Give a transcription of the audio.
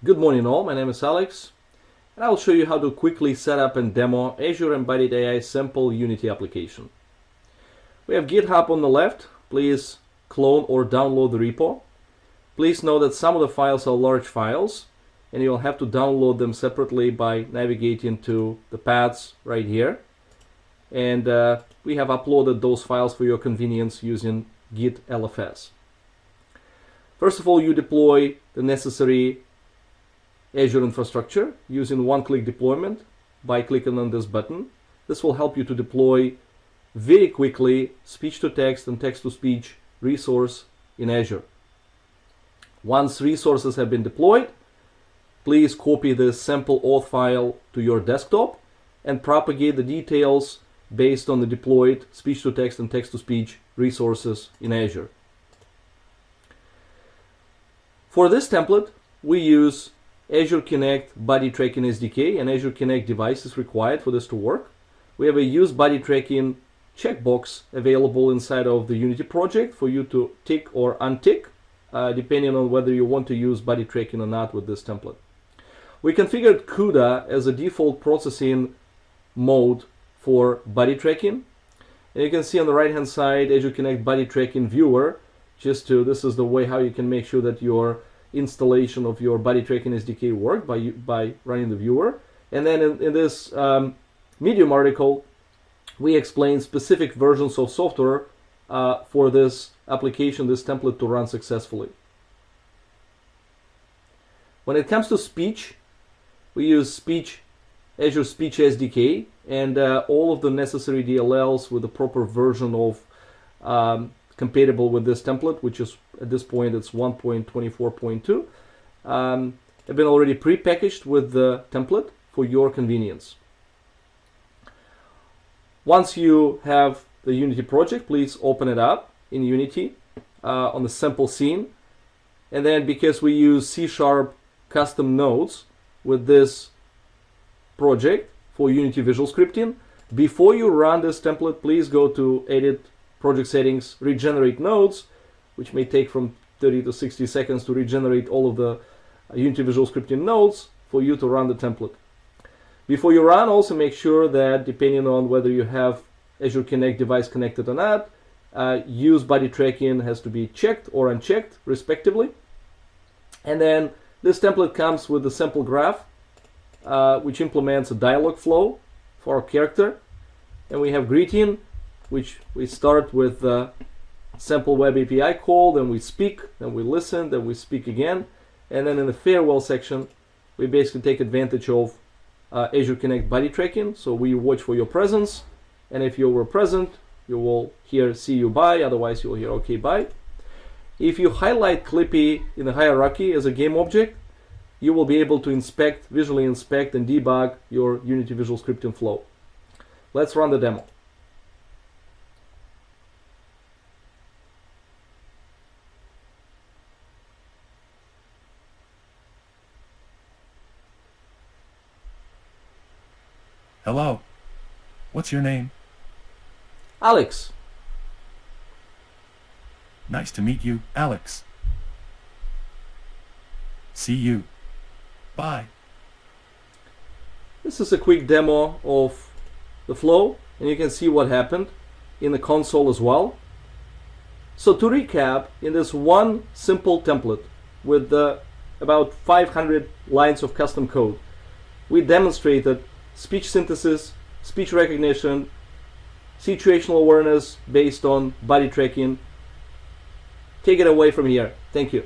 Good morning all, my name is Alex and I'll show you how to quickly set up and demo Azure EmbodiedAI simple Unity application. We have GitHub on the left. Please clone or download the repo. Please know that some of the files are large files and you'll have to download them separately by navigating to the paths right here. And we have uploaded those files for your convenience using Git LFS. First of all, you deploy the necessary Azure infrastructure using one-click deployment by clicking on this button. This will help you to deploy very quickly speech-to-text and text-to-speech resource in Azure. Once resources have been deployed, please copy this sample auth file to your desktop and propagate the details based on the deployed speech-to-text and text-to-speech resources in Azure. For this template, we use Azure Connect Body Tracking SDK, and Azure Connect device is required for this to work. We have a Use Body Tracking checkbox available inside of the Unity project for you to tick or untick, depending on whether you want to use body tracking or not with this template. We configured CUDA as a default processing mode for body tracking. And you can see on the right hand side Azure Connect Body Tracking Viewer. This is the way how you can make sure that your installation of your body tracking SDK work by running the viewer. And then in this Medium article, we explain specific versions of software for this application, this template to run successfully. When it comes to speech, we use Azure Speech SDK and all of the necessary DLLs with the proper version of compatible with this template, which is at this point it's 1.24.2, have been already pre-packaged with the template for your convenience. Once you have the Unity project, please open it up in Unity on the sample scene. And then because we use C# custom nodes with this project for Unity visual scripting, before you run this template, please go to Edit, Project Settings, Regenerate Nodes, which may take from 30 to 60 seconds to regenerate all of the Unity visual scripting nodes for you to run the template. Before you run, also make sure that depending on whether you have Azure Connect device connected or not, Use Body Tracking has to be checked or unchecked respectively. And then this template comes with a sample graph, which implements a dialog flow for our character. And we have greeting, which we start with the sample web API call, then we speak, then we listen, then we speak again. And then in the farewell section, we basically take advantage of Azure Connect Body Tracking. So we watch for your presence, and if you were present, you will hear see you bye, otherwise you will hear okay bye. If you highlight Clippy in the hierarchy as a game object, you will be able to visually inspect and debug your Unity visual scripting flow. Let's run the demo. Hello. What's your name? Alex. Nice to meet you, Alex. See you. Bye. This is a quick demo of the flow, and you can see what happened in the console as well. So to recap, in this one simple template with about 500 lines of custom code, we demonstrated speech synthesis, speech recognition, situational awareness based on body tracking. Take it away from here. Thank you.